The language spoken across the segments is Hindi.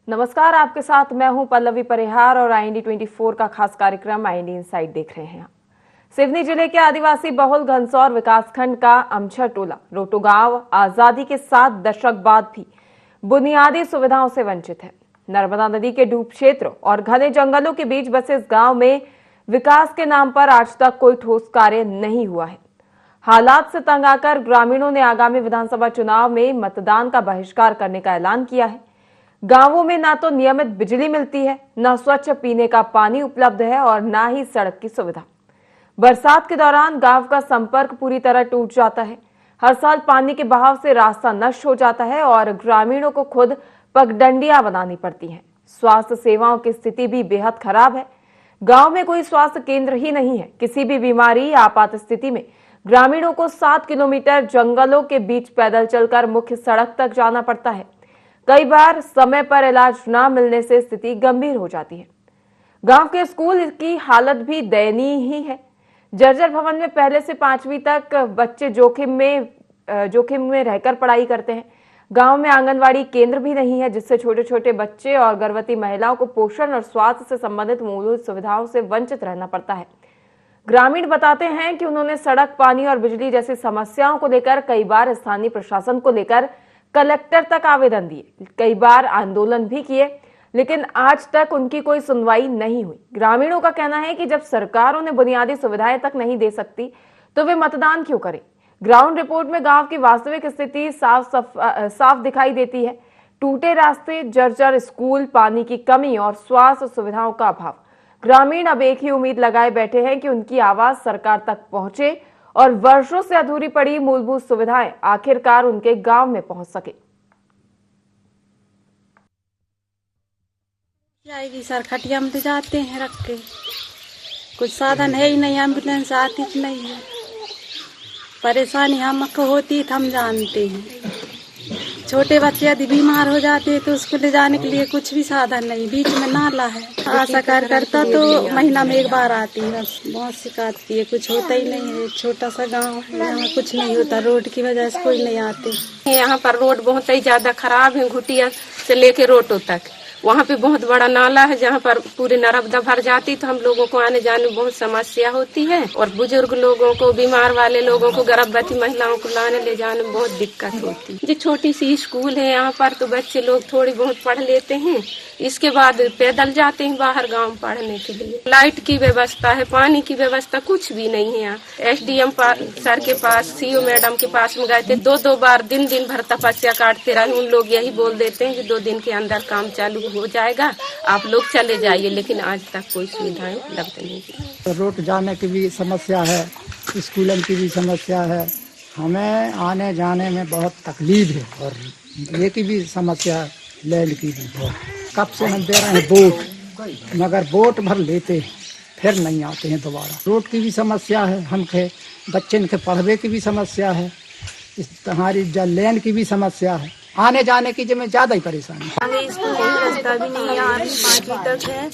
नमस्कार, आपके साथ मैं हूं पल्लवी परिहार और IND 24 का खास कार्यक्रम IND इनसाइट देख रहे हैं। सिवनी जिले के आदिवासी बहुल घनसौर विकासखंड का अमझर टोला रोटो गांव आजादी के 7 दशक बाद भी बुनियादी सुविधाओं से वंचित है। नर्मदा नदी के डूब क्षेत्र और घने जंगलों के बीच बसे इस गांव में विकास के नाम पर आज तक कोई ठोस कार्य नहीं हुआ है। हालात से तंग आकर ग्रामीणों ने आगामी विधानसभा चुनाव में मतदान का बहिष्कार करने का ऐलान किया है। गांवों में ना तो नियमित बिजली मिलती है, ना स्वच्छ पीने का पानी उपलब्ध है और ना ही सड़क की सुविधा। बरसात के दौरान गांव का संपर्क पूरी तरह टूट जाता है। हर साल पानी के बहाव से रास्ता नष्ट हो जाता है और ग्रामीणों को खुद पगडंडियां बनानी पड़ती हैं। स्वास्थ्य सेवाओं की स्थिति भी बेहद खराब है। गांव में कोई स्वास्थ्य केंद्र ही नहीं है। किसी भी बीमारी या आपात स्थिति में ग्रामीणों को 7 किलोमीटर जंगलों के बीच पैदल चलकर मुख्य सड़क तक जाना पड़ता है। कई बार समय पर इलाज न मिलने से स्थिति गंभीर हो जाती है। गांव के स्कूल की हालत भी दयनीय ही है। जर्जर भवन में पहले से 5वीं तक बच्चे जोखिम में रहकर पढ़ाई करते हैं। गांव में आंगनवाड़ी केंद्र भी नहीं है, जिससे छोटे छोटे बच्चे और गर्भवती महिलाओं को पोषण और स्वास्थ्य से संबंधित मूलभूत सुविधाओं से वंचित रहना पड़ता है। ग्रामीण बताते हैं कि उन्होंने सड़क, पानी और बिजली जैसी समस्याओं को लेकर कई बार स्थानीय प्रशासन को लेकर कलेक्टर तक आवेदन दिए, कई बार आंदोलन भी किए, लेकिन आज तक उनकी कोई सुनवाई नहीं हुई। ग्रामीणों का कहना है कि जब सरकार उन्हें बुनियादी सुविधाएं तक नहीं दे सकती तो वे मतदान क्यों करें। ग्राउंड रिपोर्ट में गांव की वास्तविक स्थिति साफ दिखाई देती है। टूटे रास्ते, जर्जर स्कूल, पानी की कमी और स्वास्थ्य सुविधाओं का अभाव। ग्रामीण अब एक ही उम्मीद लगाए बैठे हैं कि उनकी आवाज सरकार तक पहुंचे और वर्षों से अधूरी पड़ी मूलभूत सुविधाएं आखिरकार उनके गांव में पहुंच सके। जाएगी सर, खटिया में तो जाते हैं रख के, कुछ साधन है ही नहीं, एम्बुलेंस आती नहीं है। परेशानी हमको होती है, हम जानते हैं। छोटे बच्चे यदि बीमार हो जाते हैं तो उसको ले जाने के लिए कुछ भी साधन नहीं, बीच में नाला है। आशा कार्यकर्ता तो महीना में एक बार आती है, बस बहुत शिकायत की है, कुछ होता ही नहीं है। छोटा सा गांव है, यहाँ कुछ नहीं होता, रोड की वजह से कोई नहीं आते। यहाँ पर रोड बहुत ही ज्यादा खराब है, घुटिया से लेके रोटो तक। वहाँ पे बहुत बड़ा नाला है जहाँ पर पूरी नर्मदा भर जाती, तो हम लोगों को आने जाने में बहुत समस्या होती है। और बुजुर्ग लोगों को, बीमार वाले लोगों को, गर्भवती महिलाओं को लाने ले जाने में बहुत दिक्कत होती है। जो छोटी सी स्कूल है यहाँ पर, तो बच्चे लोग थोड़ी बहुत पढ़ लेते हैं, इसके बाद पैदल जाते हैं बाहर गांव पढ़ने के लिए। लाइट की व्यवस्था है, पानी की व्यवस्था कुछ भी नहीं है यहाँ। SDM सर के पास, CO मैडम के पास में गए थे, 2 बार दिन भर तपस्या काटते रहे। उन लोग यही बोल देते हैं कि 2 दिन के अंदर काम चालू हो जाएगा, आप लोग चले जाइए, लेकिन आज तक कोई सुविधाएं उपलब्ध नहीं। रोड जाने की भी समस्या है, स्कूलों की भी समस्या है, हमें आने जाने में बहुत तकलीफ है। और ये की भी समस्या है, लैंड की भी बहुत। कब से हम दे रहे हैं वोट, मगर वोट भर लेते हैं फिर नहीं आते हैं दोबारा। रोड की भी समस्या है, हमके बच्चे के पढ़वे की भी समस्या है, हमारी लैंड की भी समस्या है, आने जाने की में ज्यादा ही परेशानी। आगे स्कूल का रास्ता भी नहीं है, आगे 5वीं तक है,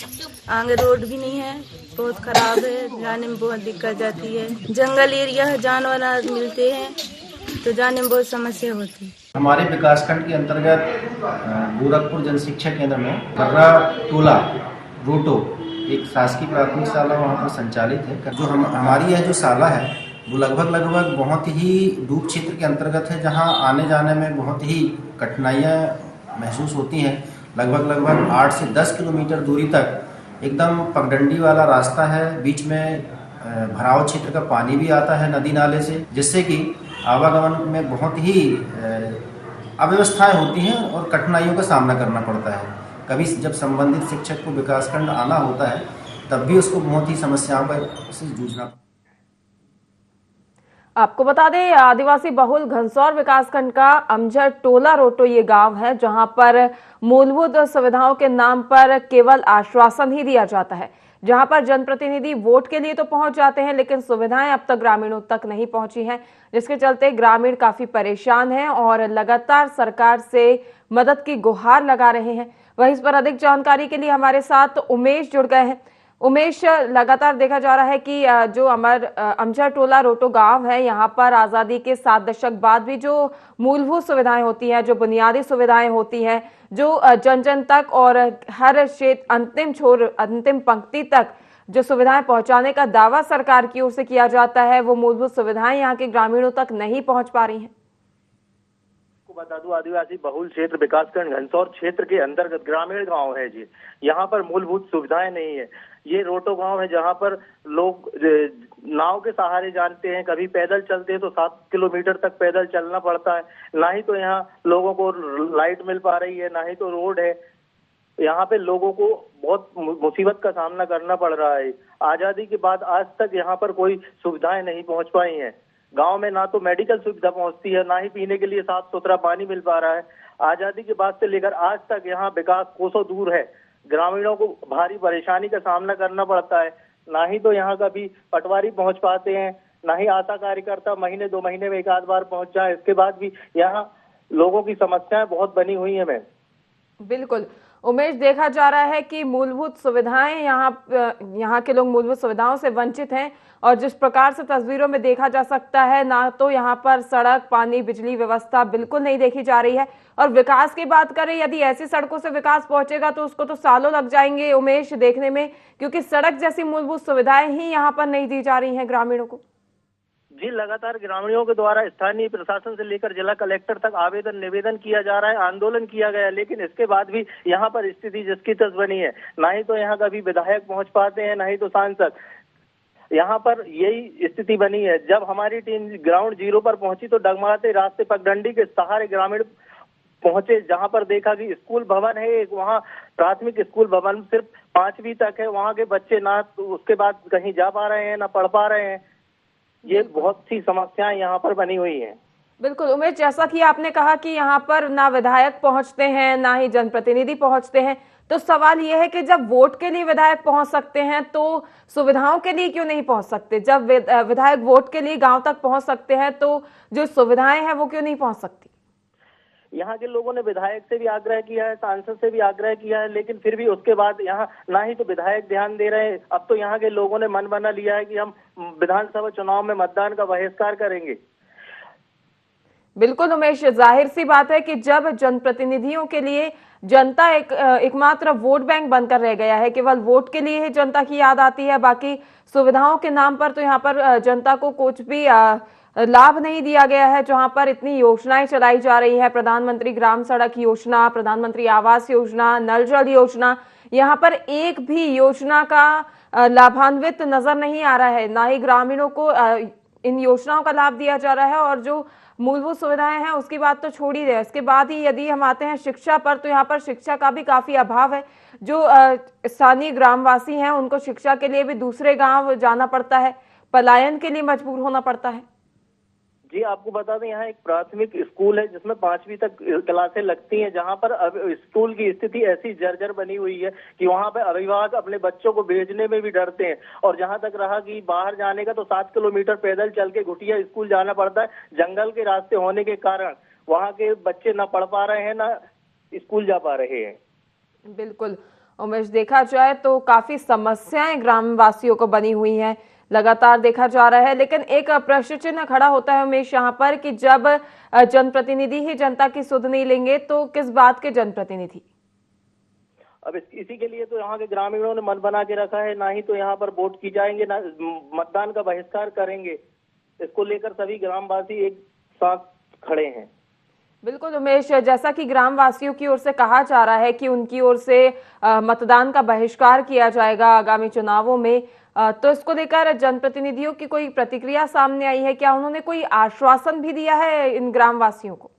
आगे रोड भी नहीं है, बहुत खराब है, जाने में बहुत दिक्कत जाती है। जंगल एरिया है, जानवर मिलते हैं तो जाने में बहुत समस्या होती है। हमारे विकासखंड के अंतर्गत गोरखपुर जन शिक्षा केंद्र में कर्रा टोला रोटो एक शासकीय प्राथमिक शाला वहाँ पर संचालित है। जो हमारी यह जो शाला है वो लगभग बहुत ही डूब क्षेत्र के अंतर्गत है, जहाँ आने जाने में बहुत ही कठिनाइयाँ महसूस होती हैं। लगभग 8 से 10 किलोमीटर दूरी तक एकदम पगडंडी वाला रास्ता है, बीच में भराव क्षेत्र का पानी भी आता है नदी नाले से, जिससे कि आवागमन में बहुत ही अव्यवस्थाएं होती हैं और कठिनाइयों का सामना करना पड़ता है। कभी जब संबंधित शिक्षक को विकासखंड आना होता है तब भी उसको बहुत ही समस्याओं से जूझना। आपको बता दें, आदिवासी बहुल घनसौर विकासखंड का अमझर टोला रोटो ये गांव है, जहां पर मूलभूत सुविधाओं के नाम पर केवल आश्वासन ही दिया जाता है, जहां पर जनप्रतिनिधि वोट के लिए तो पहुंच जाते हैं, लेकिन सुविधाएं अब तक ग्रामीणों तक नहीं पहुंची हैं, जिसके चलते ग्रामीण काफी परेशान हैं और लगातार सरकार से मदद की गुहार लगा रहे हैं। वहीं इस पर अधिक जानकारी के लिए हमारे साथ उमेश जुड़ गए हैं। उमेश, लगातार देखा जा रहा है कि जो अमझर टोला रोटो गांव है, यहाँ पर आज़ादी के 7 दशक बाद भी जो मूलभूत सुविधाएं होती हैं, जो बुनियादी सुविधाएं होती हैं, जो जन जन तक और हर क्षेत्र अंतिम पंक्ति तक जो सुविधाएं पहुंचाने का दावा सरकार की ओर से किया जाता है, वो मूलभूत सुविधाएं यहाँ के ग्रामीणों तक नहीं पहुंच पा रही हैं। बता दूं, आदिवासी बहुल क्षेत्र विकासखंड घनसौर क्षेत्र के अंतर्गत ग्रामीण गांव है जी। यहाँ पर मूलभूत सुविधाएं नहीं है। ये रोटो गांव है जहाँ पर लोग नाव के सहारे जानते हैं, कभी पैदल चलते हैं तो 7 किलोमीटर तक पैदल चलना पड़ता है। ना ही तो यहाँ लोगों को लाइट मिल पा रही है, ना ही तो रोड है। यहाँ पे लोगों को बहुत मुसीबत का सामना करना पड़ रहा है। आजादी के बाद आज तक यहाँ पर कोई सुविधाएं नहीं पहुँच पाई हैं। गांव में ना तो मेडिकल सुविधा पहुंचती है, ना ही पीने के लिए साफ सुथरा पानी मिल पा रहा है। आजादी के बाद से लेकर आज तक यहाँ विकास कोसों दूर है। ग्रामीणों को भारी परेशानी का सामना करना पड़ता है। ना ही तो यहाँ कभी पटवारी पहुंच पाते हैं, ना ही आशा कार्यकर्ता महीने 2 महीने में एक आध बार पहुंच जाए। इसके बाद भी यहाँ लोगों की समस्याएं बहुत बनी हुई है। मैम बिल्कुल उमेश, देखा जा रहा है कि मूलभूत सुविधाएं यहाँ के लोग मूलभूत सुविधाओं से वंचित हैं और जिस प्रकार से तस्वीरों में देखा जा सकता है, ना तो यहाँ पर सड़क, पानी, बिजली व्यवस्था बिल्कुल नहीं देखी जा रही है। और विकास की बात करें, यदि ऐसी सड़कों से विकास पहुंचेगा तो उसको तो सालों लग जाएंगे उमेश देखने में, क्योंकि सड़क जैसी मूलभूत सुविधाएं ही यहाँ पर नहीं दी जा रही हैं ग्रामीणों को। जी, लगातार ग्रामीणों के द्वारा स्थानीय प्रशासन से लेकर जिला कलेक्टर तक आवेदन निवेदन किया जा रहा है, आंदोलन किया गया, लेकिन इसके बाद भी यहाँ पर स्थिति जिसकी तस बनी है। ना ही तो यहाँ कभी विधायक पहुंच पाते हैं, ना ही तो सांसद। यहाँ पर यही स्थिति बनी है। जब हमारी टीम ग्राउंड जीरो पर पहुंची तो डगमगाते रास्ते पगडंडी के सहारे ग्रामीण पहुंचे, जहां पर देखा कि स्कूल भवन है एक, वहां प्राथमिक स्कूल भवन सिर्फ 5वीं तक है। वहां के बच्चे ना तो उसके बाद कहीं जा पा रहे हैं, ना पढ़ पा रहे हैं। ये बहुत सी समस्याएं यहाँ पर बनी हुई हैं। बिल्कुल उमेश, जैसा कि आपने कहा कि यहाँ पर ना विधायक पहुंचते हैं, ना ही जनप्रतिनिधि पहुंचते हैं, तो सवाल यह है कि जब वोट के लिए विधायक पहुंच सकते हैं तो सुविधाओं के लिए क्यों नहीं पहुंच सकते? जब विधायक वोट के लिए गांव तक पहुंच सकते हैं तो जो सुविधाएं हैं वो क्यों नहीं पहुंच सकती? यहाँ के लोगों ने विधायक से भी आग्रह किया है, सांसद से भी आग्रह किया है, लेकिन फिर भी उसके बाद यहाँ ना ही तो विधायक ध्यान दे रहे हैं। अब तो यहाँ के लोगों ने मन बना लिया है कि हम विधानसभा चुनाव में मतदान का बहिष्कार करेंगे। बिल्कुल उमेश, जाहिर सी बात है कि जब जनप्रतिनिधियों के लिए जनता एकमात्र वोट बैंक बनकर रह गया है, केवल वोट के लिए ही जनता की याद आती है, बाकी सुविधाओं के नाम पर तो यहाँ पर जनता को कुछ भी लाभ नहीं दिया गया है। जहां पर इतनी योजनाएं चलाई जा रही है, प्रधानमंत्री ग्राम सड़क योजना, प्रधानमंत्री आवास योजना, नल जल योजना, यहाँ पर एक भी योजना का लाभान्वित नजर नहीं आ रहा है। ना ही ग्रामीणों को इन योजनाओं का लाभ दिया जा रहा है। और जो मूलभूत सुविधाएं हैं उसकी बात तो छोड़ ही दे, इसके बाद ही यदि हम आते हैं शिक्षा पर, तो यहाँ पर शिक्षा का भी काफी अभाव है। जो स्थानीय ग्रामवासी हैं उनको शिक्षा के लिए भी दूसरे गांव जाना पड़ता है, पलायन के लिए मजबूर होना पड़ता है। जी, आपको बता दें यहाँ एक प्राथमिक स्कूल है जिसमें 5वीं तक क्लासें लगती हैं, जहाँ पर अब स्कूल की स्थिति ऐसी जर्जर बनी हुई है कि वहाँ पे अभिभावक अपने बच्चों को भेजने में भी डरते हैं। और जहाँ तक रहा कि बाहर जाने का, तो 7 किलोमीटर पैदल चल के घुटिया स्कूल जाना पड़ता है। जंगल के रास्ते होने के कारण वहाँ के बच्चे ना पढ़ पा रहे हैं, ना स्कूल जा पा रहे हैं। बिल्कुल उमेश, देखा जाए तो काफी समस्याएं ग्रामवासियों को बनी हुई हैं, लगातार देखा जा रहा है। लेकिन एक प्रश्न चिन्ह खड़ा होता है उमेश यहाँ पर कि जब जनप्रतिनिधि ही जनता की सुध नहीं लेंगे तो किस बात के जनप्रतिनिधि? अब इसी के लिए तो यहाँ के ग्रामीणों ने मन बना के रखा है, ना ही तो यहाँ पर वोट की जाएंगे, ना मतदान का बहिष्कार करेंगे। इसको लेकर सभी ग्रामवासी एक साथ खड़े हैं। बिल्कुल उमेश, जैसा कि ग्रामवासियों की ओर से कहा जा रहा है कि उनकी ओर से मतदान का बहिष्कार किया जाएगा आगामी चुनावों में, तो इसको लेकर जनप्रतिनिधियों की कोई प्रतिक्रिया सामने आई है क्या? उन्होंने कोई आश्वासन भी दिया है इन ग्रामवासियों को?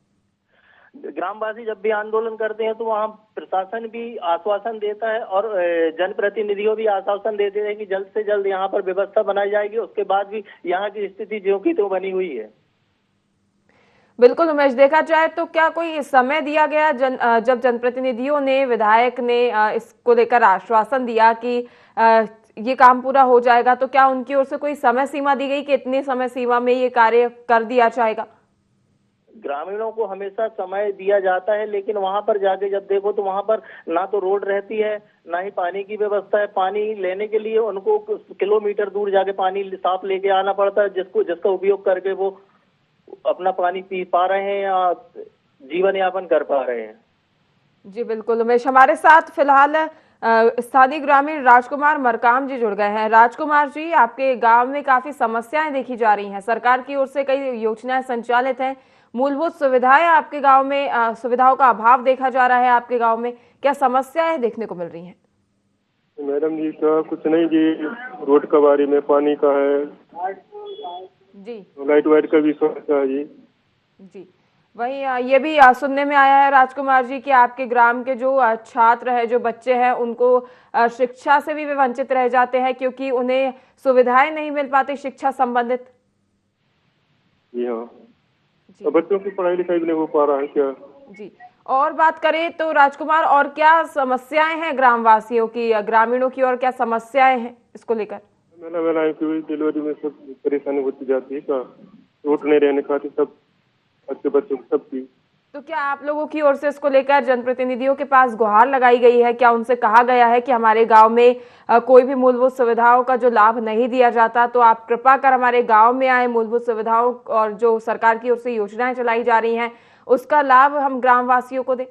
ग्रामवासी जब भी आंदोलन करते हैं तो वहाँ प्रशासन भी आश्वासन देता है और जनप्रतिनिधियों भी आश्वासन देते हैं कि जल्द से जल्द यहाँ पर व्यवस्था बनाई जाएगी। उसके बाद भी यहाँ की स्थिति ज्यों की त्यों बनी हुई है। बिल्कुल उमेश, देखा जाए तो क्या कोई समय दिया गया जब जनप्रतिनिधियों ने, विधायक ने इसको लेकर आश्वासन दिया कि ये काम पूरा हो जाएगा, तो क्या उनकी ओर से कोई समय सीमा दी गई कि इतनी समय सीमा में ये कार्य कर दिया जाएगा? ग्रामीणों को हमेशा समय दिया जाता है, लेकिन वहां पर जाके जब देखो तो वहां पर ना तो रोड रहती है, ना ही पानी की व्यवस्था है। पानी लेने के लिए उनको किलोमीटर दूर जाके पानी साफ लेके आना पड़ता है, जिसका उपयोग करके वो अपना पानी पी पा रहे हैं या जीवन यापन कर पा रहे हैं। जी बिल्कुल उमेश, हमारे साथ फिलहाल स्थानीय ग्रामीण राजकुमार मरकाम जी जुड़ गए हैं। राजकुमार जी, आपके गांव में काफी समस्याएं देखी जा रही हैं, सरकार की ओर से कई योजनाएं संचालित हैं, मूलभूत सुविधाएं आपके गांव में सुविधाओं का अभाव देखा जा रहा है। आपके गांव में क्या समस्याएं देखने को मिल रही हैं? मैडम जी क्या कुछ नहीं जी, रोड का बारे में, पानी का है जी, लाइट वाइट का भी समस्या है जी। जी वहीं ये भी सुनने में आया है राजकुमार जी कि आपके ग्राम के जो छात्र है, जो बच्चे हैं, उनको शिक्षा से भी वे वंचित रह जाते हैं क्योंकि उन्हें सुविधाएं नहीं मिल पाती शिक्षा संबंधित। जी हाँ, तो बच्चों की पढ़ाई लिखाई भी नहीं हो पा रहा है क्या? जी, और बात करें तो राजकुमार, और क्या समस्याएं हैं ग्रामवासियों की, ग्रामीणों की, और क्या समस्याएं हैं इसको लेकर? मेला की डिलीवरी में सब परेशानी होती जाती है क्या, रोड नहीं रहने खातिर सब अच्छे बच्चों को सबकी। तो क्या आप लोगों की ओर से इसको लेकर जनप्रतिनिधियों के पास गुहार लगाई गई है? क्या उनसे कहा गया है कि हमारे गांव में कोई भी मूलभूत सुविधाओं का जो लाभ नहीं दिया जाता, तो आप कृपा कर हमारे गांव में आए, मूलभूत सुविधाओं और जो सरकार की ओर से योजनाएं चलाई जा रही हैं उसका लाभ हम ग्रामवासियों को दें?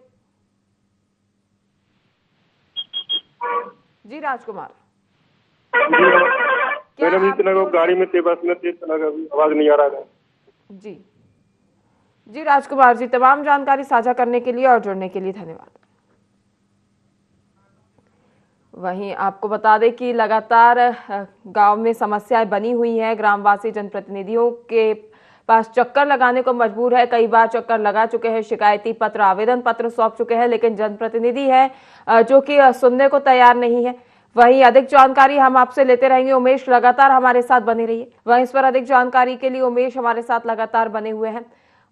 जी राजकुमार। मैडम इतना गाड़ी में थे, बस में थे, आवाज नहीं आ रहा है। जी जी राजकुमार जी, तमाम जानकारी साझा करने के लिए और जुड़ने के लिए धन्यवाद। वहीं आपको बता दें कि लगातार गांव में समस्याएं बनी हुई हैं, ग्रामवासी जनप्रतिनिधियों के पास चक्कर लगाने को मजबूर है, कई बार चक्कर लगा चुके हैं, शिकायती पत्र, आवेदन पत्र सौंप चुके हैं, लेकिन जनप्रतिनिधि है जो कि सुनने को तैयार नहीं है। वहीं अधिक जानकारी हम आपसे लेते रहेंगे, उमेश लगातार हमारे साथ बने रहिए। वहीं इस पर अधिक जानकारी के लिए उमेश हमारे साथ लगातार बने हुए हैं।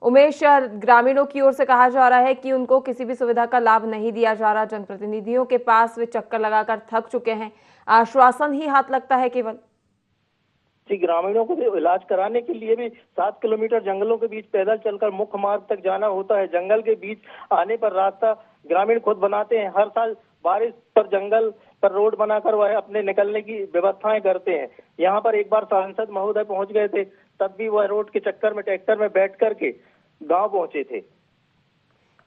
उमेश, ग्रामीणों की ओर से कहा जा रहा है कि उनको किसी भी सुविधा का लाभ नहीं दिया जा रहा, जनप्रतिनिधियों के पास वे चक्कर लगाकर थक चुके हैं, आश्वासन ही हाथ लगता है केवल। ग्रामीणों को इलाज कराने के लिए भी 7 किलोमीटर जंगलों के बीच पैदल चलकर मुख्य मार्ग तक जाना होता है। जंगल के बीच आने पर रास्ता ग्रामीण खुद बनाते हैं। हर साल बारिश पर जंगल पर रोड बनाकर वह अपने निकलने की व्यवस्थाएं करते हैं। यहाँ पर एक बार सांसद महोदय पहुंच गए थे, तब भी वह रोड के चक्कर में ट्रैक्टर में बैठ करके गांव पहुंचे थे।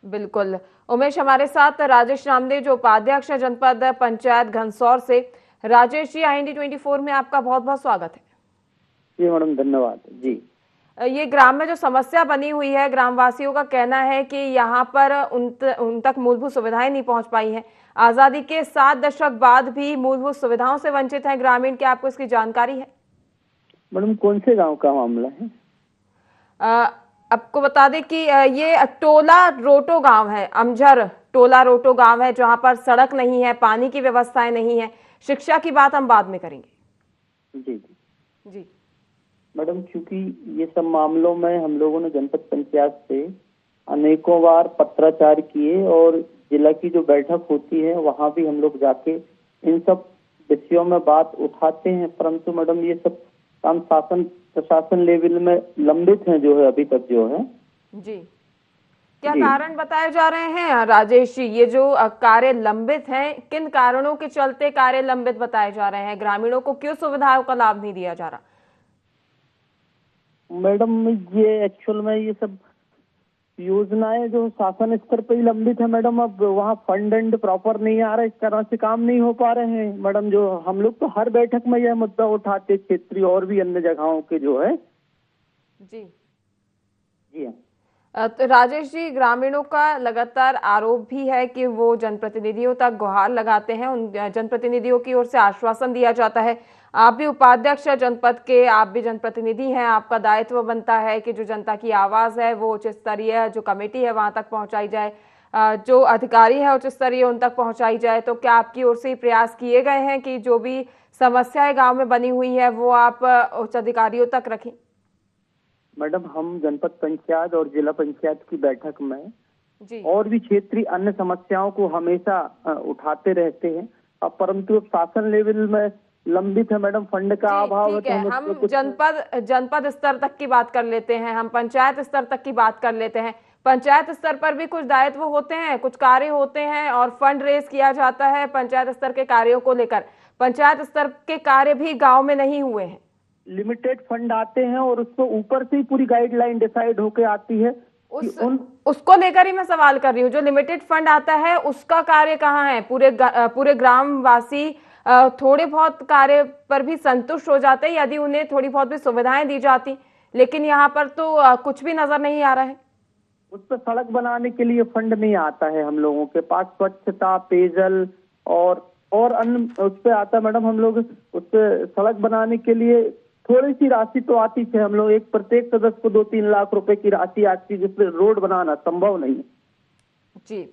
बिल्कुल उमेश, हमारे साथ राजेश रामदेव जो उपाध्यक्ष है जनपद पंचायत घनसौर से। राजेश जी, IND 24 में आपका बहुत बहुत स्वागत है। जी मैडम, धन्यवाद जी। ये ग्राम में जो समस्या बनी हुई है, ग्रामवासियों का कहना है कि यहाँ पर उन तक मूलभूत सुविधाएं नहीं पहुंच पाई हैं। आजादी के 7 दशक बाद भी मूलभूत सुविधाओं से वंचित है ग्रामीण, क्या आपको इसकी जानकारी है? मैडम कौन से गांव का मामला है? आपको बता दें कि ये टोला रोटो गांव है, अमझर टोला रोटो गांव है, जहां पर सड़क नहीं है, पानी की व्यवस्थाएं नहीं है। शिक्षा की बात हम बाद में करेंगे। जी जी जी मैडम, क्योंकि ये सब मामलों में हम लोगों ने जनपद पंचायत से अनेकों बार पत्राचार किए और जिला की जो बैठक होती है वहां भी हम लोग जाके इन सब विषयों में बात उठाते हैं, परंतु मैडम ये सब काम शासन प्रशासन लेवल में लंबित है जो है अभी तक जो है। जी, क्या कारण बताए जा रहे हैं राजेश जी? ये जो कार्य लंबित हैं, किन कारणों के चलते कार्य लंबित बताए जा रहे हैं? ग्रामीणों को क्यों सुविधाओं का लाभ नहीं दिया जा रहा? मैडम ये एक्चुअल में ये सब योजनाएं जो शासन स्तर पर ही लंबित है मैडम, अब वहाँ फंड एंड प्रॉपर नहीं आ रहा, इस तरह से काम नहीं हो पा रहे हैं मैडम। जो हम लोग तो हर बैठक में यह मुद्दा उठाते, क्षेत्रीय और भी अन्य जगहों के जो है। जी जी हाँ। तो राजेश जी, ग्रामीणों का लगातार आरोप भी है कि वो जनप्रतिनिधियों तक गुहार लगाते हैं, उन जनप्रतिनिधियों की ओर से आश्वासन दिया जाता है। आप भी उपाध्यक्ष है जनपद के, आप भी जनप्रतिनिधि हैं, आपका दायित्व बनता है कि जो जनता की आवाज है वो उच्च स्तरीय जो कमेटी है वहां तक पहुंचाई जाए, जो अधिकारी है उच्च स्तरीय उन तक पहुंचाई जाए। तो क्या आपकी ओर से प्रयास किए गए हैं कि जो भी समस्याएं गाँव में बनी हुई है वो आप उच्च अधिकारियों तक रखें? मैडम हम जनपद पंचायत और जिला पंचायत की बैठक में जी और भी क्षेत्रीय अन्य समस्याओं को हमेशा उठाते रहते हैं, परंतु शासन लेवल में लंबित है मैडम, फंड का अभाव है। ठीक है, तो हम कुछ जनपद स्तर तक की बात कर लेते हैं, हम पंचायत स्तर तक की बात कर लेते हैं। पंचायत स्तर पर भी कुछ दायित्व होते हैं, कुछ कार्य होते हैं और फंड रेज किया जाता है पंचायत स्तर के कार्यों को लेकर। पंचायत स्तर के कार्य भी गांव में नहीं हुए हैं। लिमिटेड फंड आते हैं और उसको ऊपर से ही पूरी गाइडलाइन डिसाइड होके आती है। उसको लेकर ही मैं सवाल कर रही हूँ, जो लिमिटेड फंड आता है उसका कार्य कहाँ है? पूरे ग्रामवासी थोड़े बहुत कार्य पर भी संतुष्ट हो जाते हैं यदि उन्हें थोड़ी बहुत भी सुविधाएं दी जाती, लेकिन यहाँ पर तो कुछ भी नजर नहीं आ रहा है। उस पर सड़क बनाने के लिए फंड नहीं आता है हम लोगों के पास, स्वच्छता, पेयजल और अन्य उस पे आता है मैडम। हम लोग उस पे सड़क बनाने के लिए थोड़ी सी राशि तो आती है, हम लोग एक प्रत्येक सदस्य को 2-3 लाख रुपए की राशि आती है, जिसपे रोड बनाना संभव नहीं है। जी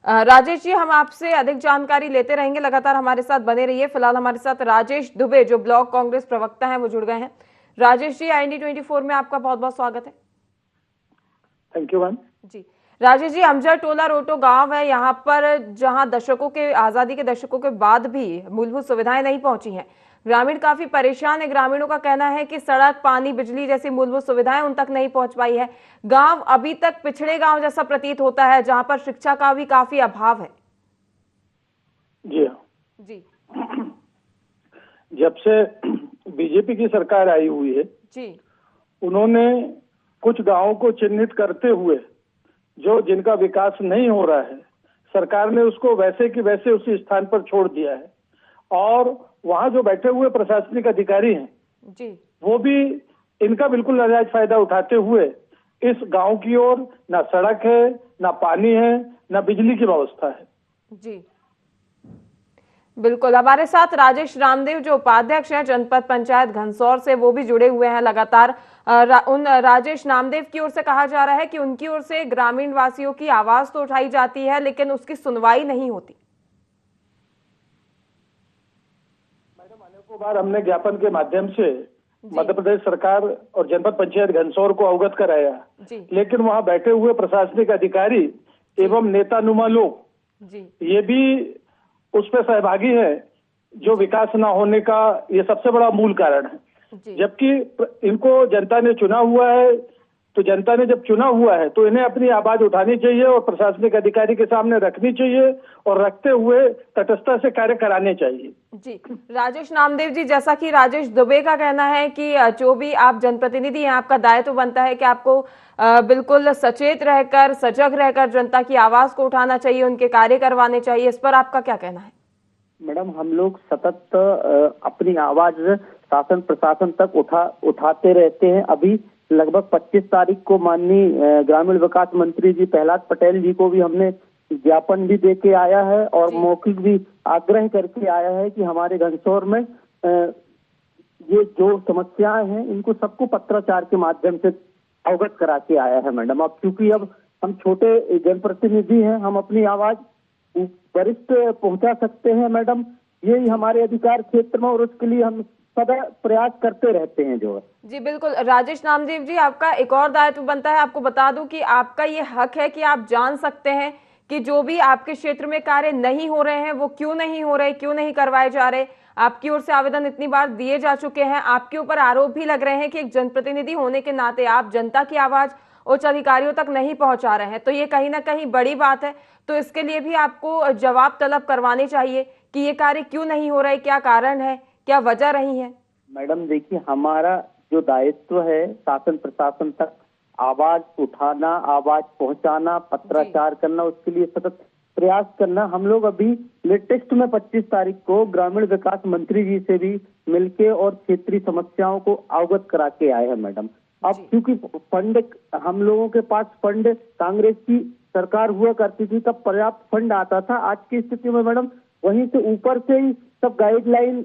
राजेश जी, हम आपसे अधिक जानकारी लेते रहेंगे, लगातार हमारे साथ बने रहिए। फिलहाल हमारे साथ राजेश दुबे जो ब्लॉक कांग्रेस प्रवक्ता हैं वो जुड़ गए हैं। राजेश जी, IND24 में आपका बहुत बहुत स्वागत है। Thank you ma'am. जी राजेश जी, अमझर टोला रोटो गांव है, यहाँ पर जहां आजादी के दशकों के बाद भी मूलभूत सुविधाएं नहीं पहुंची हैं, ग्रामीण काफी परेशान है। ग्रामीणों का कहना है कि सड़क, पानी, बिजली जैसी मूलभूत सुविधाएं उन तक नहीं पहुंच पाई है। गांव अभी तक पिछड़े गांव जैसा प्रतीत होता है, जहां पर शिक्षा का भी काफी अभाव है। जी हाँ जी, जब से बीजेपी की सरकार आई हुई है जी, उन्होंने कुछ गांवों को चिन्हित करते हुए जो जिनका विकास नहीं हो रहा है, सरकार ने उसको वैसे की वैसे उसी स्थान पर छोड़ दिया है। और वहां जो बैठे हुए प्रशासनिक अधिकारी हैं जी, वो भी इनका बिल्कुल नाजायज फायदा उठाते हुए इस गांव की ओर ना सड़क है, ना पानी है, ना बिजली की व्यवस्था है। जी बिल्कुल, हमारे साथ राजेश रामदेव जो उपाध्यक्ष हैं जनपद पंचायत घनसौर से, वो भी जुड़े हुए हैं लगातार। उन राजेश नामदेव की ओर से कहा जा रहा है कि उनकी ओर से ग्रामीण वासियों की आवाज तो उठाई जाती है लेकिन उसकी सुनवाई नहीं होती। मैडम, अनेकों बार हमने ज्ञापन के माध्यम से मध्य प्रदेश सरकार और जनपद पंचायत घनसौर को अवगत कराया, लेकिन वहां बैठे हुए प्रशासनिक अधिकारी एवं नेतानुमा लोग ये भी उस पर सहभागी है, जो विकास ना होने का ये सबसे बड़ा मूल कारण है। जबकि इनको जनता ने चुना हुआ है, तो जनता ने जब चुना हुआ है तो इन्हें अपनी आवाज उठानी चाहिए और प्रशासनिक अधिकारी के सामने रखनी चाहिए और रखते हुए तटस्थता से कार्य कराने चाहिए। जी राजेश नामदेव जी, जैसा कि राजेश दुबे का कहना है कि जो भी आप जनप्रतिनिधि हैं, आपका दायित्व बनता है कि आपको बिल्कुल सचेत रहकर, सजग रहकर जनता की आवाज को उठाना चाहिए, उनके कार्य करवाने चाहिए। इस पर आपका क्या कहना है? मैडम, हम लोग सतत अपनी आवाज शासन प्रशासन तक उठाते रहते हैं। अभी लगभग 25 तारीख को माननीय ग्रामीण विकास मंत्री जी प्रहलाद पटेल जी को भी हमने ज्ञापन भी दे के आया है और मौखिक भी आग्रह करके आया है कि हमारे घनसौर में ये जो समस्याएं हैं इनको सबको पत्राचार के माध्यम से अवगत करा के आया है मैडम। अब क्योंकि अब हम छोटे जनप्रतिनिधि हैं, हम अपनी आवाज वरिष्ठ पहुंचा सकते हैं मैडम, यही हमारे अधिकार क्षेत्र में और उसके लिए हम सदा प्रयास करते रहते हैं जो है। जी बिल्कुल राजेश नामदेव जी, आपका एक और दायित्व बनता है। आपको बता दूं कि आपका ये हक है कि आप जान सकते हैं कि जो भी आपके क्षेत्र में कार्य नहीं हो रहे हैं वो क्यों नहीं हो रहे, क्यों नहीं करवाए जा रहे। आपकी ओर से आवेदन इतनी बार दिए जा चुके हैं, आपके ऊपर आरोप भी लग रहे हैं कि एक जनप्रतिनिधि होने के नाते आप जनता की आवाज उच्च अधिकारियों तक नहीं पहुंचा रहे हैं, तो ये कहीं ना कहीं बड़ी बात है। तो इसके लिए भी आपको जवाब तलब करवाने चाहिए कि ये कार्य क्यों नहीं हो रहे, क्या कारण है, क्या वजह रही है। मैडम देखिए, हमारा जो दायित्व है शासन प्रशासन तक आवाज उठाना, आवाज पहुंचाना, पत्राचार करना, उसके लिए सतत प्रयास करना। हम लोग अभी लेटेस्ट में 25 तारीख को ग्रामीण विकास मंत्री जी से भी मिलके और क्षेत्रीय समस्याओं को अवगत करा के आए हैं मैडम। अब क्योंकि फंड हम लोगों के पास फंड कांग्रेस की सरकार हुआ करती थी तब पर्याप्त फंड आता था। आज की स्थिति में मैडम वहीं से ऊपर से ही सब गाइडलाइन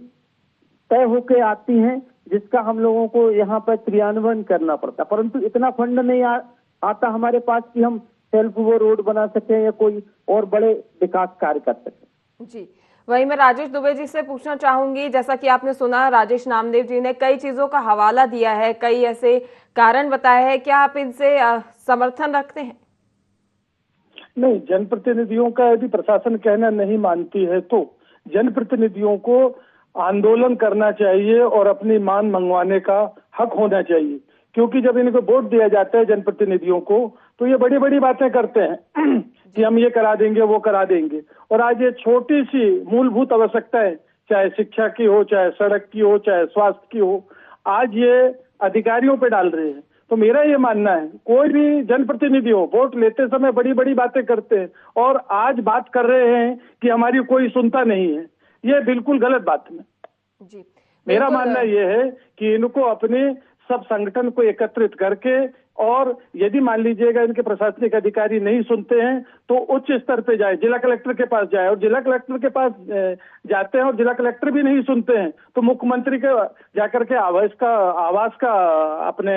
तय होके आती हैं, जिसका हम लोगों को यहाँ पर क्रियान्वयन करना पड़ता, परंतु इतना फंड नहीं आता हमारे पास कि हम सेल्फ वो रोड बना सके या कोई और बड़े विकास कार्य कर सके। जी वही मैं राजेश दुबे जी से पूछना चाहूंगी, जैसा कि आपने सुना राजेश नामदेव जी ने कई चीजों का हवाला दिया है, कई ऐसे कारण बताए हैं, क्या आप इनसे समर्थन रखते हैं? नहीं, जनप्रतिनिधियों का यदि प्रशासन कहना नहीं मानती है तो जनप्रतिनिधियों को आंदोलन करना चाहिए और अपनी मांग मंगवाने का हक होना चाहिए। क्योंकि जब इनको वोट दिया जाता है जनप्रतिनिधियों को, तो ये बड़ी बड़ी बातें करते हैं कि हम ये करा देंगे, वो करा देंगे। और आज ये छोटी सी मूलभूत आवश्यकताएं, चाहे शिक्षा की हो, चाहे सड़क की हो, चाहे स्वास्थ्य की हो, आज ये अधिकारियों पे डाल रहे हैं। तो मेरा ये मानना है, कोई भी जनप्रतिनिधि हो, वोट लेते समय बड़ी बड़ी बातें करते हैं और आज बात कर रहे हैं कि हमारी कोई सुनता नहीं है, ये बिल्कुल गलत बात है। जी, मेरा मानना ये है कि इनको अपने सब संगठन को एकत्रित करके, और यदि मान लीजिएगा इनके प्रशासनिक अधिकारी नहीं सुनते हैं तो उच्च स्तर पे जाए, जिला कलेक्टर के पास जाए, और जिला कलेक्टर के पास जाते हैं और जिला कलेक्टर भी नहीं सुनते हैं तो मुख्यमंत्री के जाकर के आवास का अपने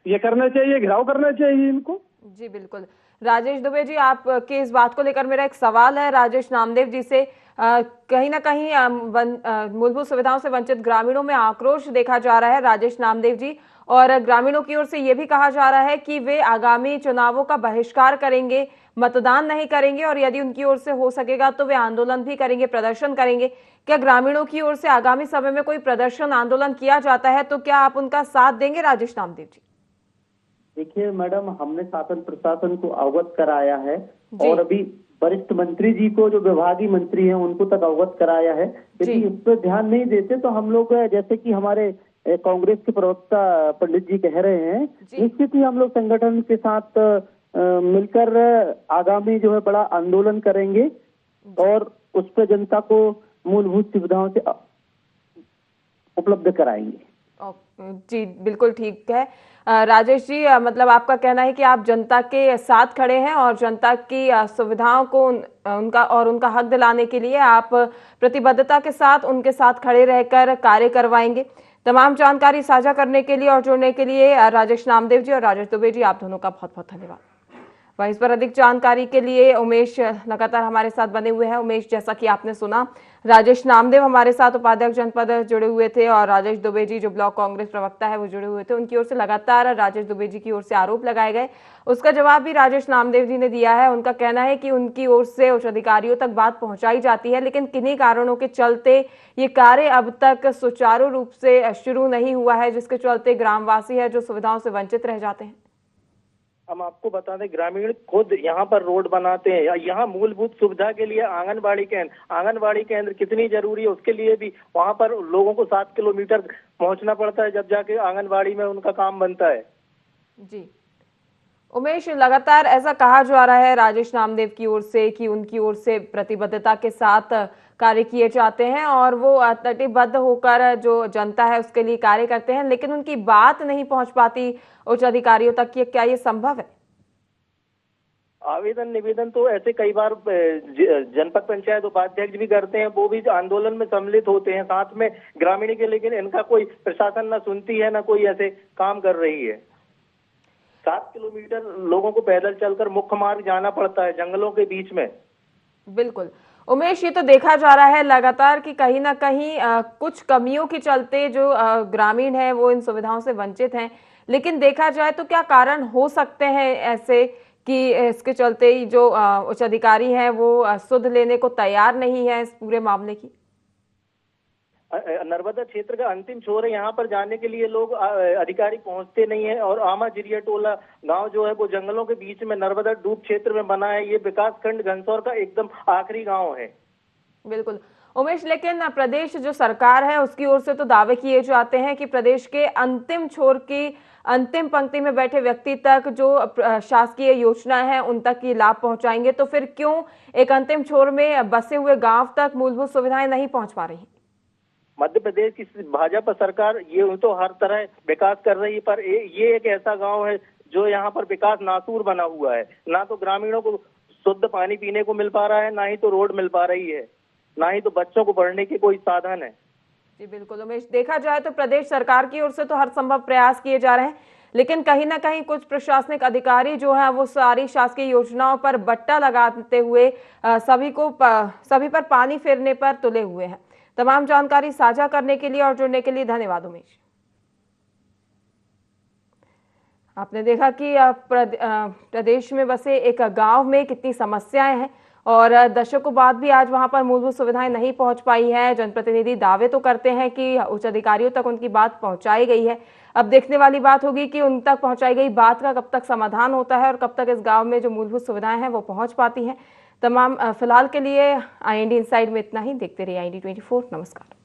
ये करना चाहिए, घेराव करना चाहिए इनको। जी बिल्कुल। राजेश दुबे जी, आपके इस बात को लेकर मेरा एक सवाल है राजेश नामदेव जी से। कहीं ना कहीं मूलभूत सुविधाओं से वंचित ग्रामीणों में आक्रोश देखा जा रहा है राजेश नामदेव जी, और ग्रामीणों की ओर से यह भी कहा जा रहा है कि वे आगामी चुनावों का बहिष्कार करेंगे, मतदान नहीं करेंगे, और यदि उनकी ओर से हो सकेगा तो वे आंदोलन भी करेंगे, प्रदर्शन करेंगे। क्या ग्रामीणों की ओर से आगामी समय में कोई प्रदर्शन आंदोलन किया जाता है तो क्या आप उनका साथ देंगे राजेश नामदेव जी? देखिए मैडम, हमने शासन प्रशासन को अवगत कराया है और अभी वरिष्ठ मंत्री जी को, जो विभागीय मंत्री हैं, उनको तक अवगत कराया है। यदि उस पर ध्यान नहीं देते तो हम लोग, जैसे कि हमारे कांग्रेस के प्रवक्ता पंडित जी कह रहे हैं, निश्चित ही हम लोग संगठन के साथ मिलकर आगामी जो है बड़ा आंदोलन करेंगे और उस पर जनता को मूलभूत सुविधाओं से उपलब्ध कराएंगे। जी बिल्कुल ठीक है। राजेश जी, मतलब आपका कहना है कि आप जनता के साथ खड़े हैं और जनता की सुविधाओं को उनका हक दिलाने के लिए आप प्रतिबद्धता के साथ उनके साथ खड़े रहकर कार्य करवाएंगे। तमाम जानकारी साझा करने के लिए और जुड़ने के लिए राजेश नामदेव जी और राजेश दुबे जी, आप दोनों का बहुत बहुत धन्यवाद। वहीं इस पर अधिक जानकारी के लिए उमेश लगातार हमारे साथ बने हुए हैं। उमेश, जैसा कि आपने सुना, राजेश नामदेव हमारे साथ उपाध्यक्ष जनपद जुड़े हुए थे और राजेश दुबे जी जो ब्लॉक कांग्रेस प्रवक्ता है वो जुड़े हुए थे। उनकी ओर से लगातार राजेश दुबे जी की ओर से आरोप लगाए गए, उसका जवाब भी राजेश नामदेव जी ने दिया है। उनका कहना है कि उनकी ओर से उच्च अधिकारियों तक बात पहुंचाई जाती है, लेकिन किन्हीं कारणों के चलते ये कार्य अब तक सुचारू रूप से शुरू नहीं हुआ है, जिसके चलते ग्रामवासी है जो सुविधाओं से वंचित रह जाते हैं। हम आपको बता दें, ग्रामीण खुद यहाँ पर रोड बनाते हैं, यहाँ मूलभूत सुविधा के लिए आंगनबाड़ी केंद्र कितनी जरूरी है, उसके लिए भी वहाँ पर लोगों को 7 किलोमीटर पहुँचना पड़ता है, जब जाके आंगनबाड़ी में उनका काम बनता है। जी उमेश, लगातार ऐसा कहा जा रहा है राजेश नामदेव की ओर से कि उनकी ओर से प्रतिबद्धता के साथ कार्य किए जाते हैं और वो तटीबद्ध होकर जो जनता है उसके लिए कार्य करते हैं, लेकिन उनकी बात नहीं पहुंच पाती उच्च अधिकारियों तक। क्या ये संभव है? आवेदन निवेदन तो ऐसे कई बार जनपद पंचायत उपाध्यक्ष भी करते हैं, वो भी आंदोलन में सम्मिलित होते हैं साथ में ग्रामीण के, लेकिन इनका कोई प्रशासन न सुनती है, न कोई ऐसे काम कर रही है। 7 किलोमीटर लोगों को पैदल चलकर मुख्य मार्ग जाना पड़ता है जंगलों के बीच में। बिल्कुल उमेश, ये तो देखा जा रहा है लगातार कि कहीं ना कहीं कुछ कमियों के चलते जो ग्रामीण है वो इन सुविधाओं से वंचित हैं, लेकिन देखा जाए तो क्या कारण हो सकते हैं ऐसे कि इसके चलते ही जो उच्च अधिकारी हैं वो सुध लेने को तैयार नहीं है इस पूरे मामले की? नर्मदा क्षेत्र का अंतिम छोर है, यहाँ पर जाने के लिए लोग अधिकारी पहुंचते नहीं है, और आमा जिरिया टोला गांव जो है वो जंगलों के बीच में नर्मदा डूब क्षेत्र में बना है। ये विकास खंड घनसौर का एकदम आखिरी गांव है। बिल्कुल उमेश, लेकिन प्रदेश जो सरकार है उसकी ओर से तो दावे किए जाते हैं कि प्रदेश के अंतिम छोर की अंतिम पंक्ति में बैठे व्यक्ति तक जो शासकीय योजना है उन तक की लाभ पहुंचाएंगे, तो फिर क्यों एक अंतिम छोर में बसे हुए गांव तक मूलभूत सुविधाएं नहीं पहुंच पा रही? मध्य प्रदेश की भाजपा सरकार ये तो हर तरह विकास कर रही है, पर ये एक ऐसा गांव है जो यहाँ पर विकास नासूर बना हुआ है। ना तो ग्रामीणों को शुद्ध पानी पीने को मिल पा रहा है, ना ही तो रोड मिल पा रही है, ना ही तो बच्चों को पढ़ने के कोई साधन है। जी बिल्कुल उमेश, देखा जाए तो प्रदेश सरकार की ओर से तो हर संभव प्रयास किए जा रहे हैं, लेकिन कहीं ना कहीं कुछ प्रशासनिक अधिकारी जो है वो सारी शासकीय योजनाओं पर बट्टा लगाते हुए सभी पर पानी फेरने पर तुले हुए हैं। तमाम जानकारी साझा करने के लिए और जुड़ने के लिए धन्यवाद उमेश। आपने देखा कि प्रदेश में बसे एक गांव में कितनी समस्याएं हैं और दशकों बाद भी आज वहां पर मूलभूत सुविधाएं नहीं पहुंच पाई है। जनप्रतिनिधि दावे तो करते हैं कि उच्च अधिकारियों तक उनकी बात पहुंचाई गई है। अब देखने वाली बात होगी कि उन तक पहुंचाई गई बात का कब तक समाधान होता है और कब तक इस गांव में जो मूलभूत सुविधाएं हैं वो पहुंच पाती हैं। फिलहाल के लिए IND इनसाइड में इतना ही। देखते रहिए IND 24। नमस्कार।